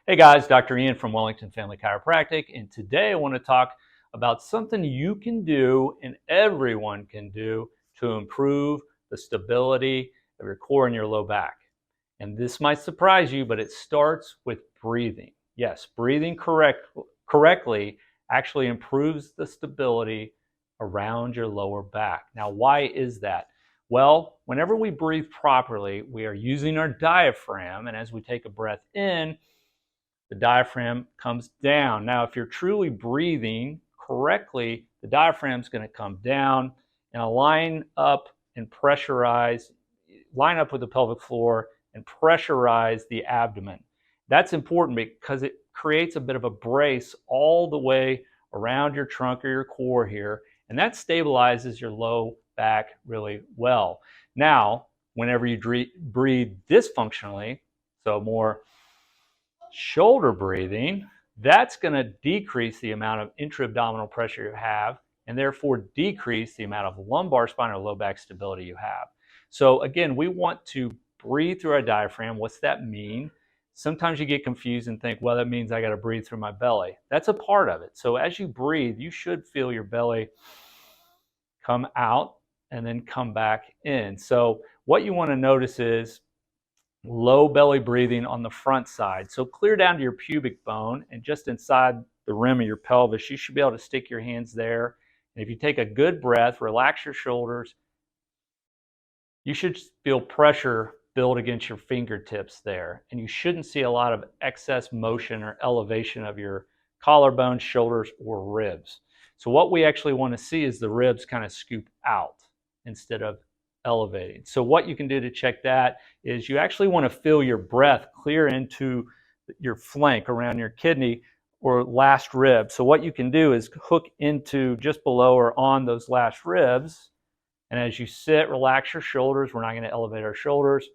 Hey guys, Dr. Ian from Wellington Family Chiropractic, and today I want to talk about something you can do and everyone can do to improve the stability of your core and your low back. And this might surprise you, but it starts with breathing. Yes, breathing correctly actually improves the stability around your lower back. Now, why is that? Well, whenever we breathe properly, we are using our diaphragm, and as we take a breath in, the diaphragm comes down. Now, if you're truly breathing correctly, the diaphragm is going to come down and line up and pressurize, line up with the pelvic floor and pressurize the abdomen. That's important because it creates a bit of a brace all the way around your trunk or your core here, and that stabilizes your low back really well. Now, whenever you breathe dysfunctionally, so more shoulder breathing, that's going to decrease the amount of intra-abdominal pressure you have and therefore decrease the amount of lumbar spine or low back stability you have. So again, we want to breathe through our diaphragm. What's that mean? Sometimes you get confused and think, well, that means I got to breathe through my belly. That's a part of it. So as you breathe, you should feel your belly come out and then come back in. So what you want to notice is low belly breathing on the front side. So clear down to your pubic bone and just inside the rim of your pelvis. You should be able to stick your hands there. And if you take a good breath, relax your shoulders, you should feel pressure build against your fingertips there. And you shouldn't see a lot of excess motion or elevation of your collarbone, shoulders, or ribs. So what we actually want to see is the ribs kind of scoop out instead of elevating. So what you can do to check that is you actually want to feel your breath clear into your flank around your kidney or last rib. So what you can do is hook into just below or on those last ribs. And as you sit, relax your shoulders. We're not going to elevate our shoulders.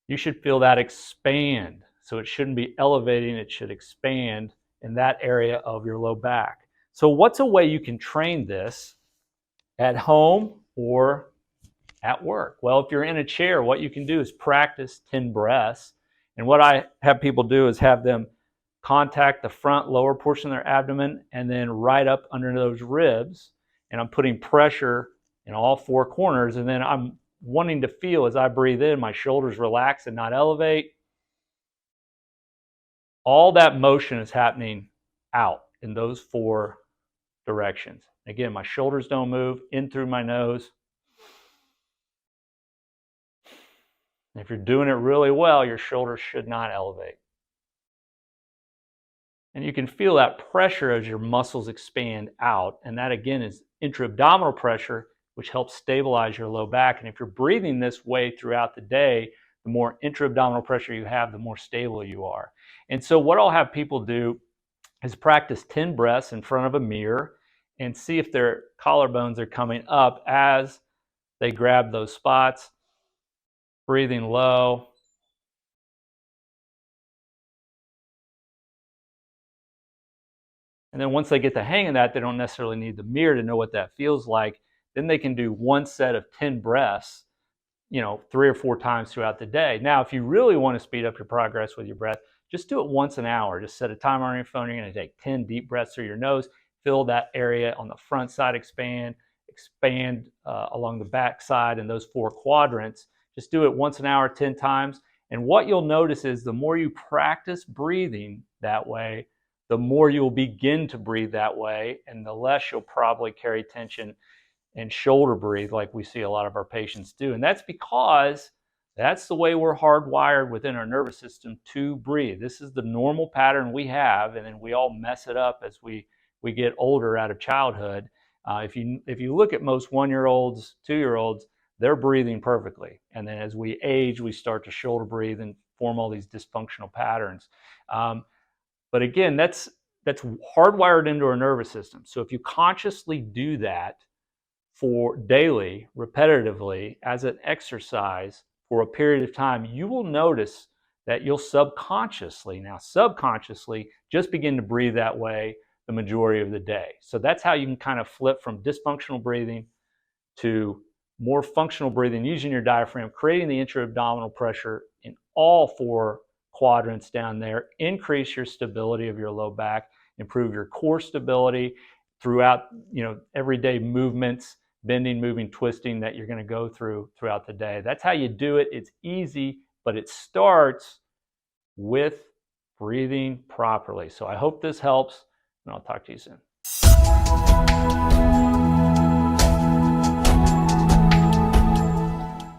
You should feel that expand. So it shouldn't be elevating, it should expand in that area of your low back. So what's a way you can train this at home or at work? Well, if you're in a chair, what you can do is practice 10 breaths. And what I have people do is have them contact the front lower portion of their abdomen and then right up under those ribs. And I'm putting pressure in all four corners. And then I'm wanting to feel as I breathe in, my shoulders relax and not elevate. All that motion is happening out in those four directions. Again, my shoulders don't move, in through my nose. And if you're doing it really well, your shoulders should not elevate. And you can feel that pressure as your muscles expand out. And that again is intra-abdominal pressure, which helps stabilize your low back. And if you're breathing this way throughout the day, the more intra-abdominal pressure you have, the more stable you are. And so what I'll have people do is practice 10 breaths in front of a mirror and see if their collarbones are coming up as they grab those spots, breathing low. And then once they get the hang of that, they don't necessarily need the mirror to know what that feels like. Then they can do one set of 10 breaths, 3 or 4 times throughout the day. Now, if you really want to speed up your progress with your breath, just do it once an hour. Just set a timer on your phone. You're going to take 10 deep breaths through your nose. Feel that area on the front side expand along the back side in those 4 quadrants. Just do it once an hour, 10 times. And what you'll notice is the more you practice breathing that way, the more you'll begin to breathe that way, and the less you'll probably carry tension and shoulder breathe like we see a lot of our patients do. And that's because that's the way we're hardwired within our nervous system to breathe. This is the normal pattern we have, and then we all mess it up as we get older out of childhood. If you look at most 1-year-olds, 2-year-olds, they're breathing perfectly. And then as we age, we start to shoulder breathe and form all these dysfunctional patterns. But again, that's hardwired into our nervous system. So if you consciously do that for daily, repetitively, as an exercise for a period of time, you will notice that you'll subconsciously just begin to breathe that way the majority of the day. So that's how you can kind of flip from dysfunctional breathing to more functional breathing using your diaphragm, creating the intra-abdominal pressure in all 4 quadrants down there, increase your stability of your low back, improve your core stability throughout, everyday movements, bending, moving, twisting that you're going to go through throughout the day. That's how you do it. It's easy, but it starts with breathing properly. So I hope this helps, and I'll talk to you soon.